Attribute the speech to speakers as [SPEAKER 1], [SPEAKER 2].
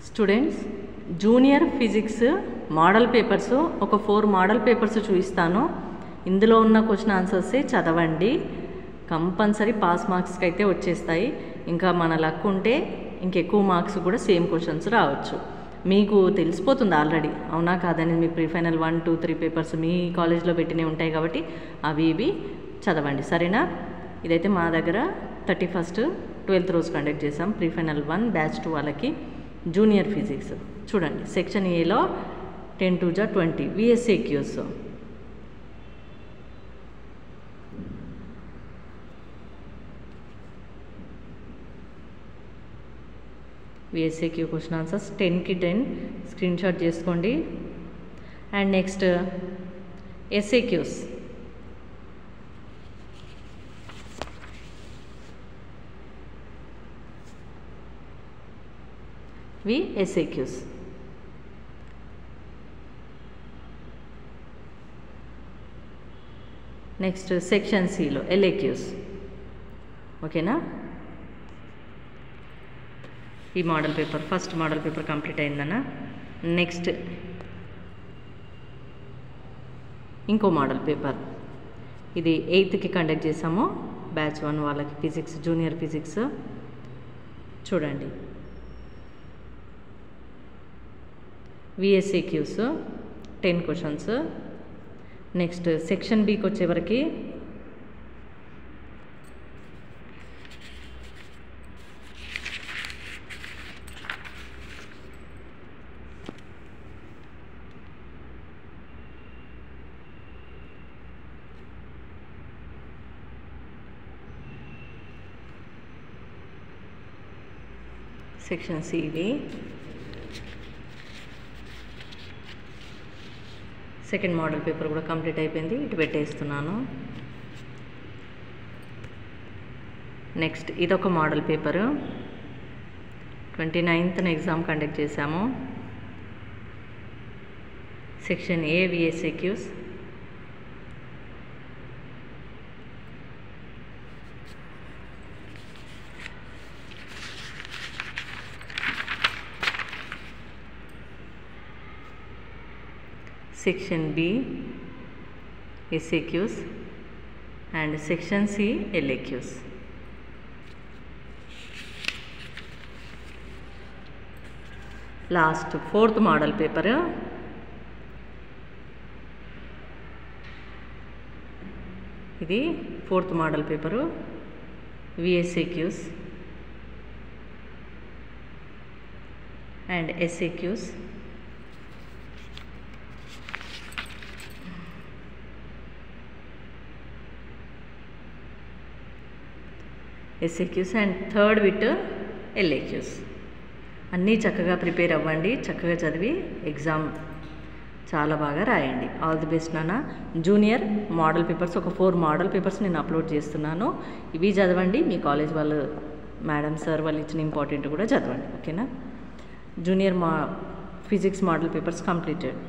[SPEAKER 1] Students junior physics model papers ఒక 4 model papers చూపిస్తాను. ఇందులో ఉన్న క్వశ్చన్ ఆన్సర్సే చదవండి. కంపల్సరీ పాస్ మార్క్స్కి అయితే వచ్చేస్తాయి. ఇంకా మన లక్ ఉంటే ఇంకెక్కువ మార్క్స్ కూడా సేమ్ క్వశ్చన్స్ రావచ్చు. మీకు తెలిసిపోతుంది ఆల్రెడీ, అవునా కాదని. మీ ప్రీ ఫైనల్ 1, 2, 3 పేపర్స్ మీ కాలేజ్లో పెట్టినవి ఉంటాయి కాబట్టి అవి ఇవి చదవండి, సరేనా? ఇదైతే మా దగ్గర 31st 12th రోజు కండక్ట్ చేసాం. ప్రీ ఫైనల్ 1 బ్యాచ్ 2 వాళ్ళకి జూనియర్ ఫిజిక్స్. చూడండి, సెక్షన్ ఏలో 10 2 20 VSAQs. VSAQ క్వశ్చన్ ఆన్సర్స్ 10కి 10 స్క్రీన్ షాట్ చేసుకోండి. And next SAQs. VSAQs. Next section సిలో LAQs. ఓకేనా? ఈ model paper first model paper complete అయిందన్నా. నెక్స్ట్ ఇంకో మోడల్ పేపర్, ఇది 8th కండక్ట్ చేసాము బ్యాచ్ 1 వాళ్ళకి ఫిజిక్స్, జూనియర్ ఫిజిక్స్. చూడండి, VSAQs 10 క్వశ్చన్స్. నెక్స్ట్ సెక్షన్ బికి వచ్చేవరకు సెక్షన్ సివి సెకండ్ మోడల్ పేపర్ కూడా కంప్లీట్ అయిపోయింది, ఇటు పెట్టేస్తున్నాను. నెక్స్ట్ ఇదొక model paper, 29th exam conduct చేశాము. Section A VSAQs. Section B SAQs and section C LAQs. Last 4th model paper, ఇది 4th model paper, VSAQs and SAQs. SAQs and third with LAQs. అన్నీ చక్కగా prepare అవ్వండి, చక్కగా చదివి exam చాలా బాగా రాయండి. ఆల్ ది బెస్ట్ నాన్న. జూనియర్ మోడల్ పేపర్స్ ఒక 4 మోడల్ పేపర్స్ నేను అప్లోడ్ చేస్తున్నాను, ఇవి చదవండి. మీ కాలేజ్ వాళ్ళు మేడం సార్ వాళ్ళు ఇచ్చిన ఇంపార్టెంట్ కూడా చదవండి, ఓకేనా? Junior physics model papers completed.